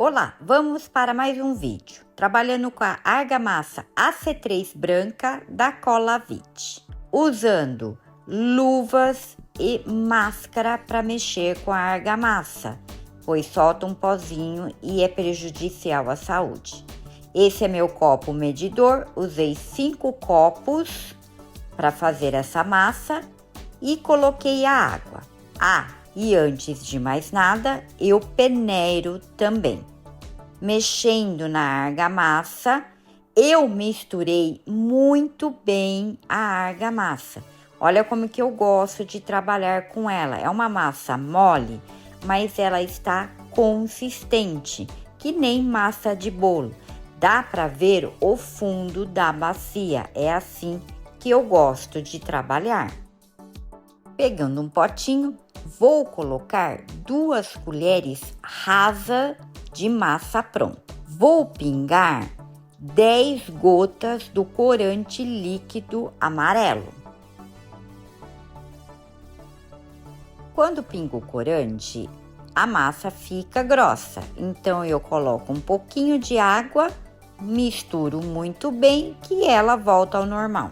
Olá, vamos para mais um vídeo, trabalhando com a argamassa AC3 branca da Colavit, usando luvas e máscara para mexer com a argamassa, pois solta um pozinho e é prejudicial à saúde. Esse é meu copo medidor, usei 5 copos para fazer essa massa e coloquei a água. E antes de mais nada, eu peneiro também. Mexendo na argamassa, eu misturei muito bem a argamassa. Olha como que eu gosto de trabalhar com ela. É uma massa mole, mas ela está consistente, que nem massa de bolo. Dá para ver o fundo da bacia. É assim que eu gosto de trabalhar. Pegando um potinho, vou colocar 2 colheres rasas de massa pronta. Vou pingar 10 gotas do corante líquido amarelo. Quando pingo o corante, a massa fica grossa, então eu coloco um pouquinho de água, misturo muito bem que ela volta ao normal.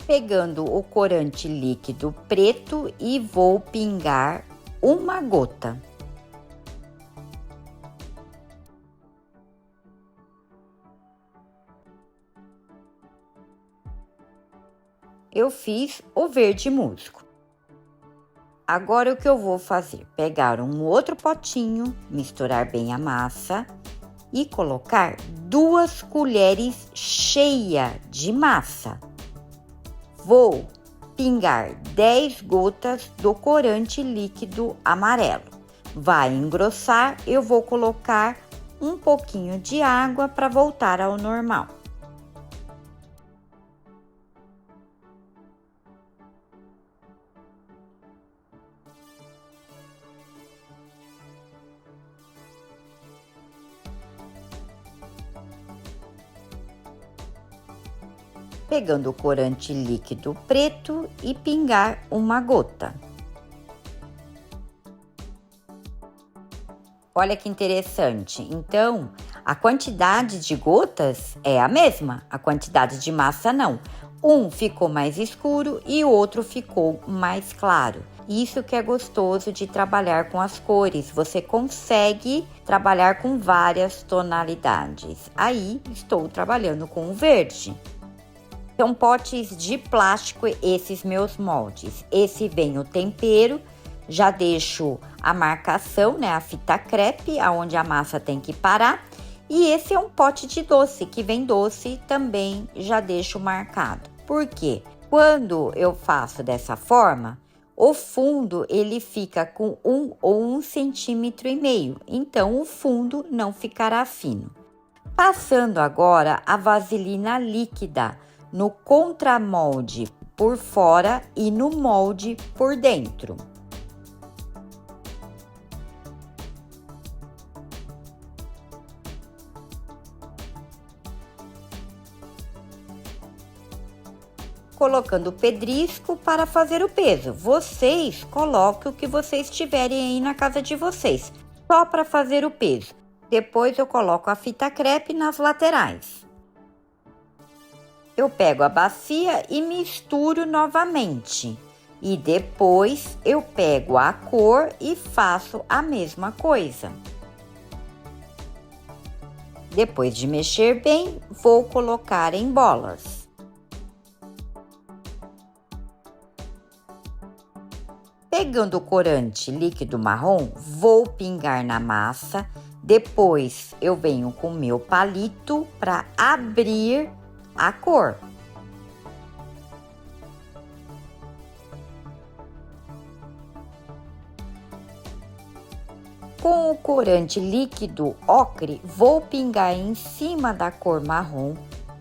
Pegando o corante líquido preto e vou pingar uma gota. Eu fiz o verde musgo. Agora o que eu vou fazer? Pegar um outro potinho, misturar bem a massa e colocar 2 colheres cheias de massa. Vou pingar 10 gotas do corante líquido amarelo. Vai engrossar, eu vou colocar um pouquinho de água para voltar ao normal. Pegando o corante líquido preto e pingar uma gota. Olha que interessante. Então, a quantidade de gotas é a mesma, a quantidade de massa não. Um ficou mais escuro e o outro ficou mais claro. Isso que é gostoso de trabalhar com as cores. Você consegue trabalhar com várias tonalidades. Aí, estou trabalhando com o verde. São potes de plástico esses meus moldes. Esse vem o tempero, já deixo a marcação, né, a fita crepe, aonde a massa tem que parar. E esse é um pote de doce, que vem doce também, já deixo marcado. Por quê? Quando eu faço dessa forma, o fundo ele fica com 1 ou 1,5 centímetros, então o fundo não ficará fino. Passando agora a vaselina líquida no contramolde por fora e no molde por dentro. Colocando o pedrisco para fazer o peso. Vocês coloquem o que vocês tiverem aí na casa de vocês, só para fazer o peso. Depois eu coloco a fita crepe nas laterais. Eu pego a bacia e misturo novamente. E depois eu pego a cor e faço a mesma coisa. Depois de mexer bem, vou colocar em bolas. Pegando o corante líquido marrom, vou pingar na massa. Depois eu venho com o meu palito para abrir a cor. Com o corante líquido ocre, vou pingar em cima da cor marrom.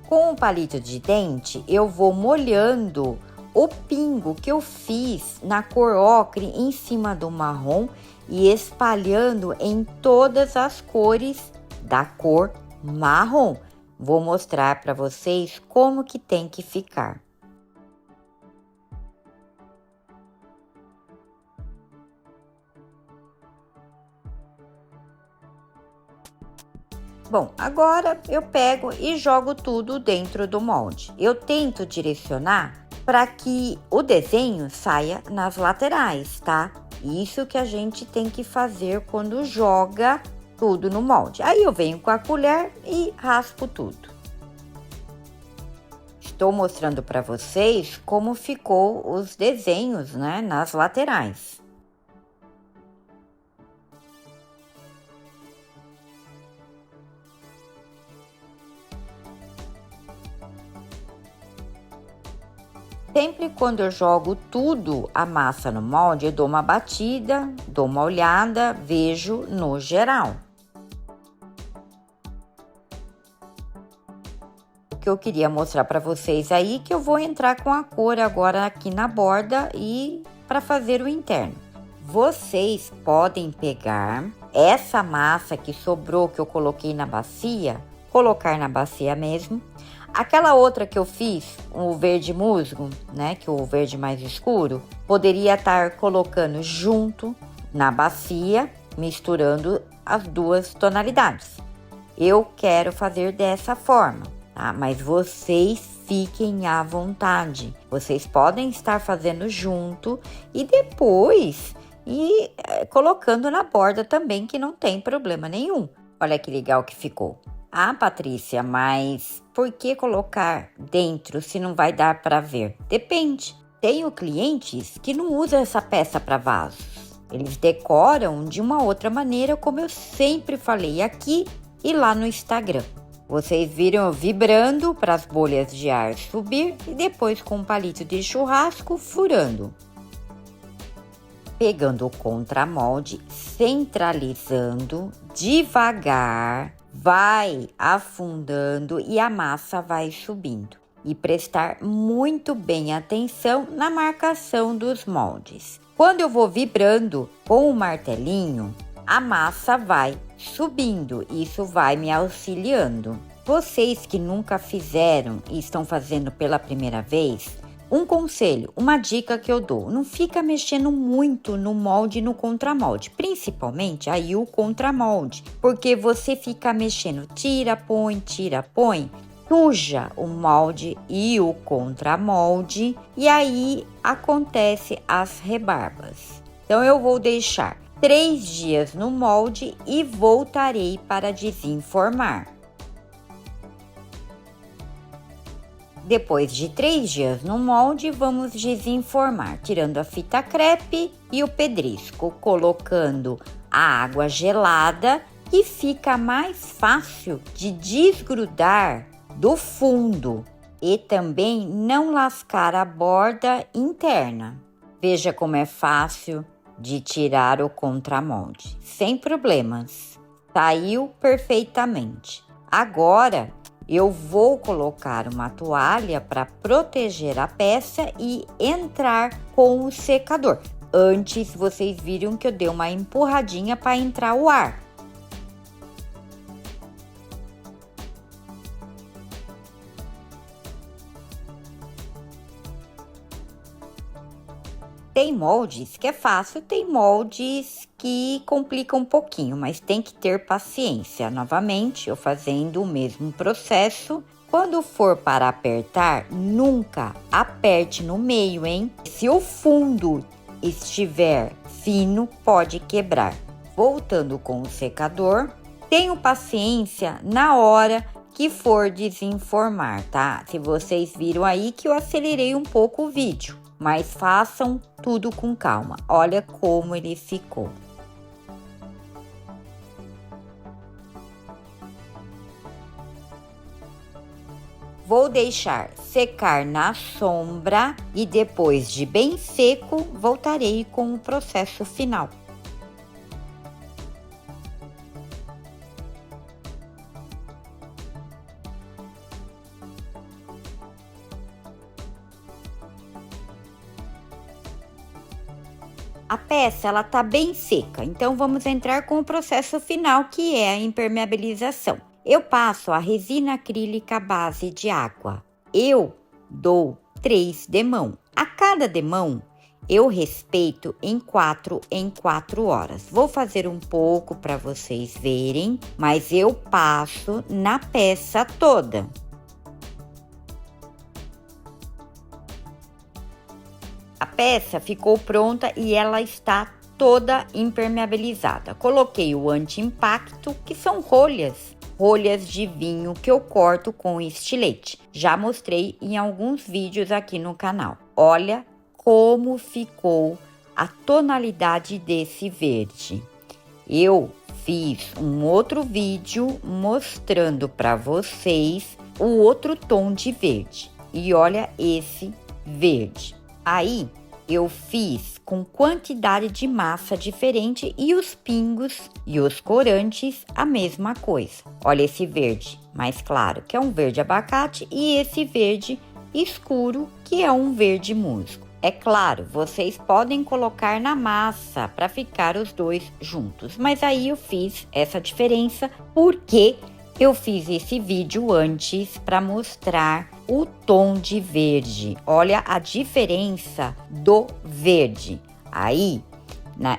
Com o palito de dente, eu vou molhando o pingo que eu fiz na cor ocre em cima do marrom e espalhando em todas as cores da cor marrom. Vou mostrar para vocês como que tem que ficar. Bom, agora eu pego e jogo tudo dentro do molde. Eu tento direcionar para que o desenho saia nas laterais, tá? Isso que a gente tem que fazer quando joga tudo no molde. Aí eu venho com a colher e raspo tudo. Estou mostrando para vocês como ficou os desenhos, né, nas laterais. Sempre quando eu jogo tudo a massa no molde, eu dou uma batida, dou uma olhada, vejo no geral. O que eu queria mostrar para vocês aí, que eu vou entrar com a cor agora aqui na borda e para fazer o interno. Vocês podem pegar essa massa que sobrou, que eu coloquei na bacia, colocar na bacia mesmo. Aquela outra que eu fiz, o verde musgo, né, que é o verde mais escuro, poderia estar colocando junto na bacia, misturando as duas tonalidades. Eu quero fazer dessa forma, tá? Mas vocês fiquem à vontade. Vocês podem estar fazendo junto e depois colocando na borda também, que não tem problema nenhum. Olha que legal que ficou. Ah, Patrícia, mas por que colocar dentro se não vai dar para ver? Depende. Tenho clientes que não usam essa peça para vasos. Eles decoram de uma outra maneira, como eu sempre falei aqui e lá no Instagram. Vocês viram eu vibrando para as bolhas de ar subir e depois com um palito de churrasco furando. Pegando o contramolde, centralizando devagar, vai afundando e a massa vai subindo. E prestar muito bem atenção na marcação dos moldes. Quando eu vou vibrando com o martelinho, a massa vai subindo. Isso vai me auxiliando. Vocês que nunca fizeram e estão fazendo pela primeira vez, um conselho, uma dica que eu dou, não fica mexendo muito no molde e no contramolde, principalmente aí o contramolde, porque você fica mexendo, tira, põe, suja o molde e o contramolde e aí acontece as rebarbas. Então eu vou deixar 3 dias no molde e voltarei para desenformar. Depois de 3 dias no molde, vamos desenformar, tirando a fita crepe e o pedrisco, colocando a água gelada, que fica mais fácil de desgrudar do fundo e também não lascar a borda interna. Veja como é fácil de tirar o contramolde, sem problemas. Saiu perfeitamente. Agora, eu vou colocar uma toalha para proteger a peça e entrar com o secador. Antes, vocês viram que eu dei uma empurradinha para entrar o ar. Tem moldes que é fácil, tem moldes que complicam um pouquinho, mas tem que ter paciência. Novamente, eu fazendo o mesmo processo. Quando for para apertar, nunca aperte no meio, hein? Se o fundo estiver fino, pode quebrar. Voltando com o secador, tenho paciência na hora que for desenformar, tá? Se vocês viram aí que eu acelerei um pouco o vídeo. Mas façam tudo com calma. Olha como ele ficou. Vou deixar secar na sombra e depois de bem seco, voltarei com o processo final. A peça, ela tá bem seca, então vamos entrar com o processo final, que é a impermeabilização. Eu passo a resina acrílica à base de água. Eu dou 3 demão. A cada demão, eu respeito em 4 em 4 horas. Vou fazer um pouco para vocês verem, mas eu passo na peça toda. A peça ficou pronta e ela está toda impermeabilizada. Coloquei o anti-impacto, que são rolhas de vinho que eu corto com estilete. Já mostrei em alguns vídeos aqui no canal. Olha como ficou a tonalidade desse verde. Eu fiz um outro vídeo mostrando para vocês o outro tom de verde. E olha esse verde. Aí eu fiz com quantidade de massa diferente e os pingos e os corantes a mesma coisa. Olha esse verde mais claro, que é um verde abacate, e esse verde escuro, que é um verde musgo. É claro, vocês podem colocar na massa para ficar os dois juntos, mas aí eu fiz essa diferença porque eu fiz esse vídeo antes para mostrar o tom de verde. Olha a diferença do verde. Aí,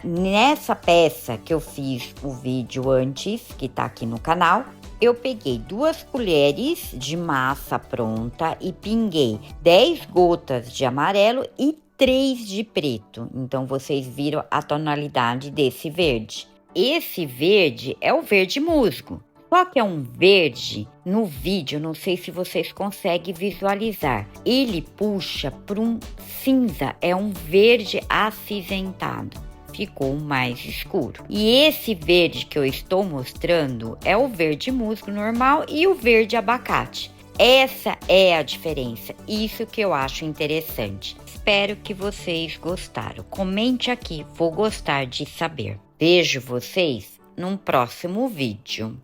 nessa peça que eu fiz o vídeo antes, que tá aqui no canal, eu peguei 2 colheres de massa pronta e pinguei 10 gotas de amarelo e 3 de preto. Então, vocês viram a tonalidade desse verde. Esse verde é o verde musgo. Só que é um verde, no vídeo, não sei se vocês conseguem visualizar. Ele puxa para um cinza, é um verde acinzentado. Ficou mais escuro. E esse verde que eu estou mostrando é o verde musgo normal e o verde abacate. Essa é a diferença, isso que eu acho interessante. Espero que vocês gostaram. Comente aqui, vou gostar de saber. Vejo vocês num próximo vídeo.